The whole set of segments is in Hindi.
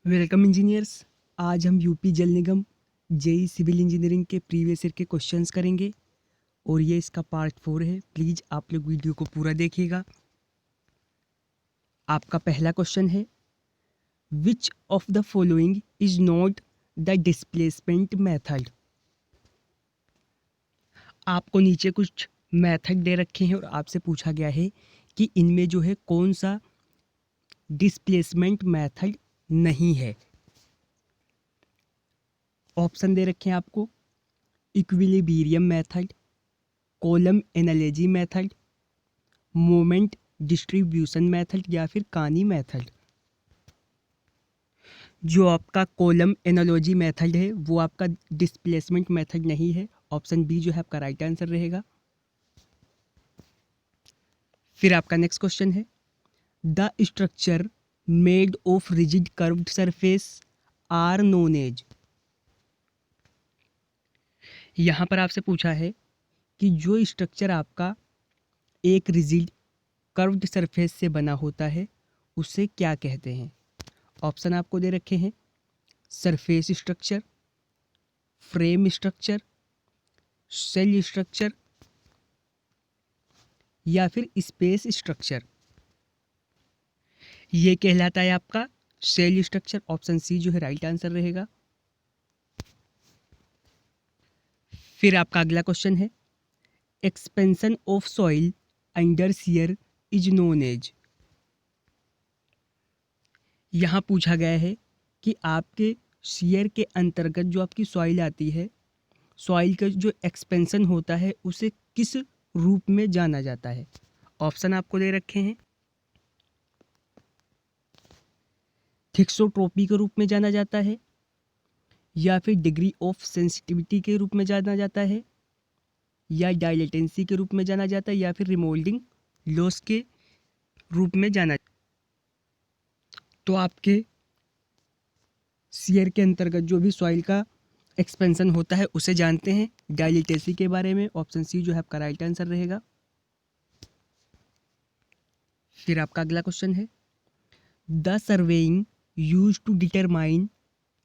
Welcome engineers. आज हम यूपी जल निगम जेई सिविल इंजीनियरिंग के प्रीवियस ईयर के क्वेश्चंस करेंगे और ये इसका पार्ट 4 है। प्लीज़ आप लोग वीडियो को पूरा देखिएगा। आपका पहला क्वेश्चन है, which of the following is not the displacement method. आपको नीचे कुछ मेथड दे रखे हैं और आपसे पूछा गया है कि इनमें जो है कौन सा डिस्प्लेसमेंट मेथड नहीं है। ऑप्शन दे रखे हैं आपको, equilibrium method, column analogy method, moment distribution method या फिर कानी मेथड। जो आपका कॉलम एनालॉजी मेथड है वो आपका डिस्प्लेसमेंट मेथड नहीं है। ऑप्शन बी जो है आपका राइट आंसर रहेगा। फिर आपका नेक्स्ट क्वेश्चन है, the structure made of rigid curved surface are known as. यहाँ पर आपसे पूछा है कि जो स्ट्रक्चर आपका एक रिजिड कर्व्ड सरफेस से बना होता है उसे क्या कहते हैं। ऑप्शन आपको दे रखे हैं, surface structure, frame structure, cell structure या फिर स्पेस स्ट्रक्चर। ये कहलाता है आपका सेल स्ट्रक्चर। ऑप्शन सी जो है राइट आंसर रहेगा। फिर आपका अगला क्वेश्चन है, expansion of soil under shear is known as. यहाँ पूछा गया है कि आपके शियर के अंतर्गत जो आपकी सॉइल आती है, सॉइल का जो एक्सपेंशन होता है उसे किस रूप में जाना जाता है। ऑप्शन आपको दे रखे हैं, थिक्सोट्रोपी के रूप में जाना जाता है या फिर डिग्री ऑफ सेंसिटिविटी के रूप में जाना जाता है या डायलेटेंसी के रूप में जाना जाता है या फिर रिमोल्डिंग लॉस के रूप में जाना। तो आपके शियर के अंतर्गत जो भी सॉइल का एक्सपेंशन होता है उसे जानते हैं डायलेटेंसी के बारे में। ऑप्शन सी जो है आपका राइट आंसर रहेगा। फिर आपका अगला क्वेश्चन है, the surveying use to determine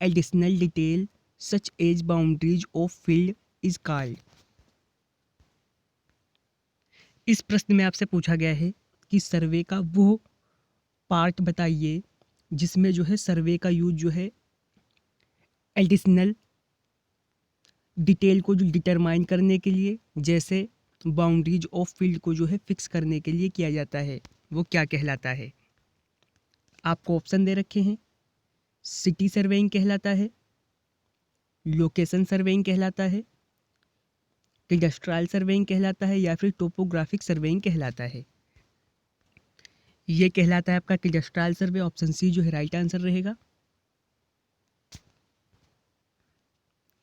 additional detail such as boundaries of field is called. इस प्रश्न में आपसे पूछा गया है कि सर्वे का वो पार्ट बताइए जिसमें जो है सर्वे का यूज जो है एडिशनल डिटेल को जो डिटरमाइन करने के लिए, जैसे बाउंड्रीज ऑफ फील्ड को जो है फिक्स करने के लिए किया जाता है, वो क्या कहलाता है। आपको ऑप्शन दे रखे हैं, सिटी सर्वेइंग कहलाता है, लोकेशन सर्वेइंग कहलाता है, कैडेस्ट्रल सर्वेइंग कहलाता है या फिर टोपोग्राफिक सर्वेइंग कहलाता है। ये कहलाता है आपका कैडेस्ट्रल सर्वे। ऑप्शन सी जो है राइट आंसर रहेगा।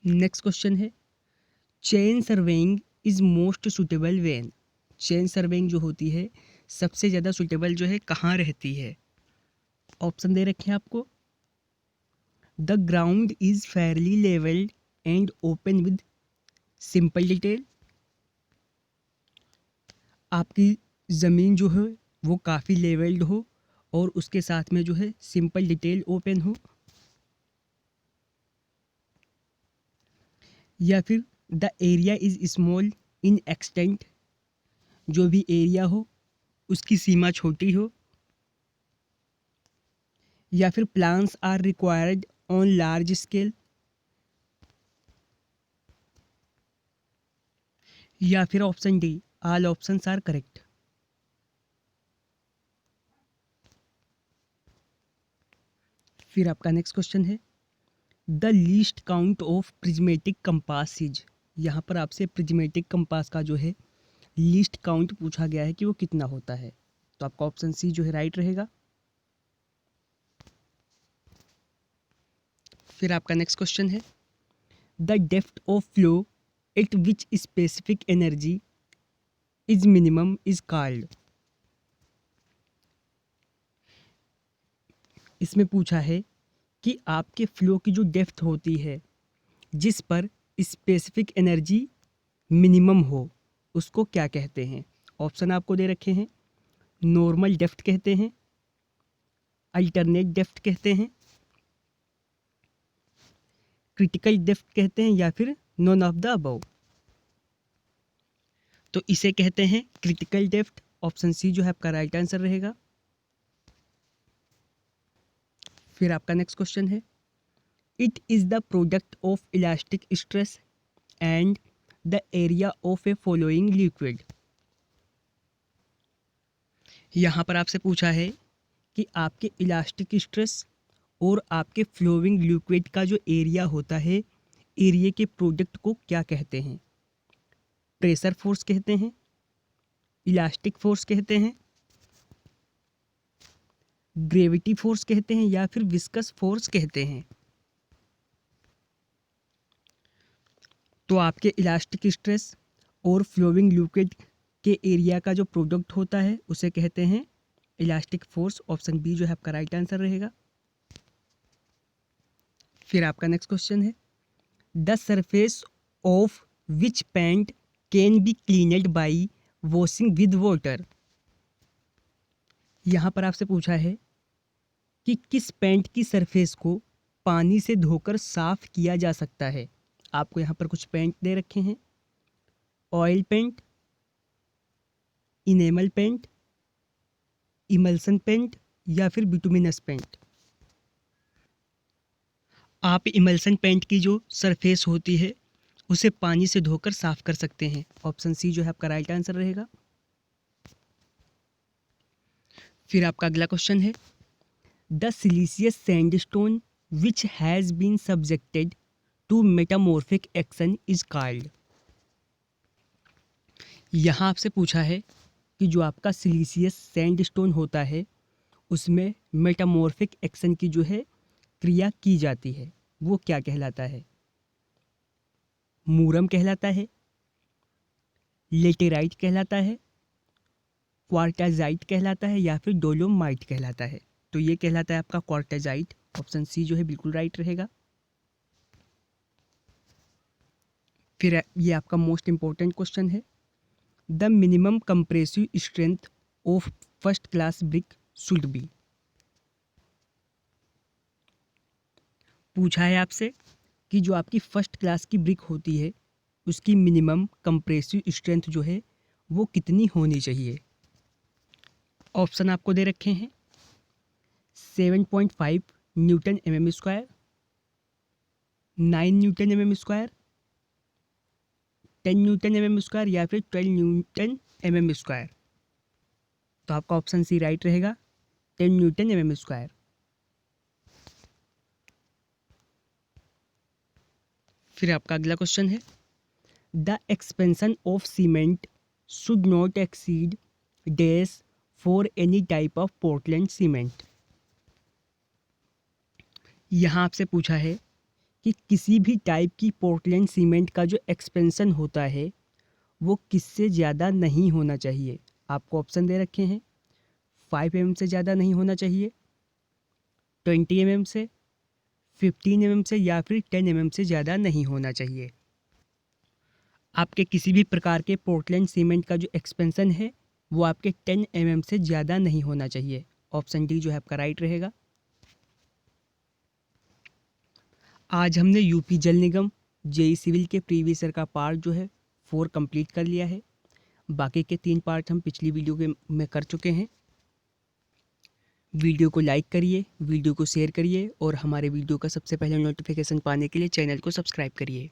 नेक्स्ट क्वेश्चन है, chain surveying is most suitable when. Chain surveying जो होती है सबसे ज़्यादा सुटेबल जो है कहाँ रहती है। ऑप्शन दे रखे हैं आपको, the ground is fairly levelled and open with simple detail. आपकी ज़मीन जो है वो काफ़ी लेवल्ड हो और उसके साथ में जो है सिंपल डिटेल ओपन हो, या फिर the area is small in extent, जो भी एरिया हो उसकी सीमा छोटी हो, या फिर plans are required on large scale, या फिर option D all options are correct. फिर आपका नेक्स्ट क्वेश्चन है, the least count of prismatic compass is. यहाँ पर आपसे प्रिज्मेटिक कंपास का जो है लीस्ट काउंट पूछा गया है कि वो कितना होता है। तो आपका ऑप्शन सी जो है राइट रहेगा। फिर आपका नेक्स्ट क्वेश्चन है, the depth of flow eight which specific energy is minimum is called. इसमें पूछा है कि आपके फ्लो की जो डेप्थ होती है जिस पर स्पेसिफिक एनर्जी मिनिमम हो उसको क्या कहते हैं। ऑप्शन आपको दे रखे हैं, नॉर्मल डेप्थ कहते हैं, अल्टरनेट डेप्थ कहते हैं, क्रिटिकल डेप्थ कहते हैं या फिर नॉन ऑफ द अबव? तो इसे कहते हैं क्रिटिकल डेप्थ। ऑप्शन सी जो है आपका राइट आंसर रहेगा। फिर आपका नेक्स्ट क्वेश्चन है, it is the product of elastic stress and the area of A following liquid. यहाँ पर आपसे पूछा है कि आपके इलास्टिक स्ट्रेस और आपके फ्लोइंग लिक्विड का जो एरिया होता है, एरिया के प्रोडक्ट को क्या कहते हैं? प्रेशर फोर्स कहते हैं, इलास्टिक फोर्स कहते हैं, ग्रेविटी फोर्स कहते हैं या फिर विस्कस फोर्स कहते हैं? तो आपके इलास्टिक स्ट्रेस और फ्लोइंग लिक्विड के एरिया का जो प्रोडक्ट होता है उसे कहते हैं इलास्टिक फोर्स। ऑप्शन बी जो है आपका राइट आंसर रहेगा। फिर आपका नेक्स्ट क्वेश्चन है, the surface of which paint can be cleaned by washing with water. यहाँ पर आपसे पूछा है कि किस पेंट की सरफेस को पानी से धोकर साफ किया जा सकता है। आपको यहाँ पर कुछ पेंट दे रखे हैं, oil paint, enamel paint, emulsion paint या फिर बिटुमिनस पेंट। आप इमल्सन पेंट की जो सरफेस होती है उसे पानी से धोकर साफ कर सकते हैं। ऑप्शन सी जो है आपका राइट आंसर रहेगा। फिर आपका अगला क्वेश्चन है, the siliceous sandstone which has been subjected to metamorphic action is called. यहाँ आपसे पूछा है कि जो आपका सिलिशियस सैंडस्टोन होता है उसमें मेटामॉर्फिक एक्शन की जो है क्रिया की जाती है, वो क्या कहलाता है? मूरम कहलाता है, लेटेराइट कहलाता है, क्वार्टाजाइट कहलाता है या फिर डोलोमाइट कहलाता है? तो ये कहलाता है आपका क्वार्टाजाइट। ऑप्शन सी जो है बिल्कुल राइट रहेगा। फिर ये आपका मोस्ट इंपॉर्टेंट क्वेश्चन है, the minimum compressive strength of first class brick should be. पूछा है आपसे कि जो आपकी फर्स्ट क्लास की ब्रिक होती है उसकी मिनिमम कंप्रेसिव स्ट्रेंथ जो है वो कितनी होनी चाहिए? ऑप्शन आपको दे रखे हैं, 7.5 Newton mm square, 9 Newton mm square, 10 Newton mm square या फिर 12 न्यूटन mm स्क्वायर। तो आपका ऑप्शन सी राइट रहेगा, 10 न्यूटन mm स्क्वायर। फिर आपका अगला क्वेश्चन है, the expansion of cement should not exceed dash for any type of Portland cement. यहाँ आपसे पूछा है कि किसी भी टाइप की पोर्टलैंड सीमेंट का जो एक्सपेंशन होता है वो किससे ज़्यादा नहीं होना चाहिए। आपको ऑप्शन दे रखे हैं, 5 mm से ज़्यादा नहीं होना चाहिए, 20 mm से, 15 mm से या फिर 10 mm से ज़्यादा नहीं होना चाहिए। आपके किसी भी प्रकार के पोर्टलैंड सीमेंट का जो एक्सपेंशन है वो आपके 10 mm से ज़्यादा नहीं होना चाहिए। ऑप्शन डी जो है आपका राइट रहेगा। आज हमने यूपी जल निगम जेई सिविल के प्रीवियस ईयर का पार्ट जो है 4 कंप्लीट कर लिया है। बाकी के 3 पार्ट हम पिछली वीडियो में कर चुके हैं। वीडियो को लाइक करिए, वीडियो को शेयर करिए और हमारे वीडियो का सबसे पहले नोटिफिकेशन पाने के लिए चैनल को सब्सक्राइब करिए।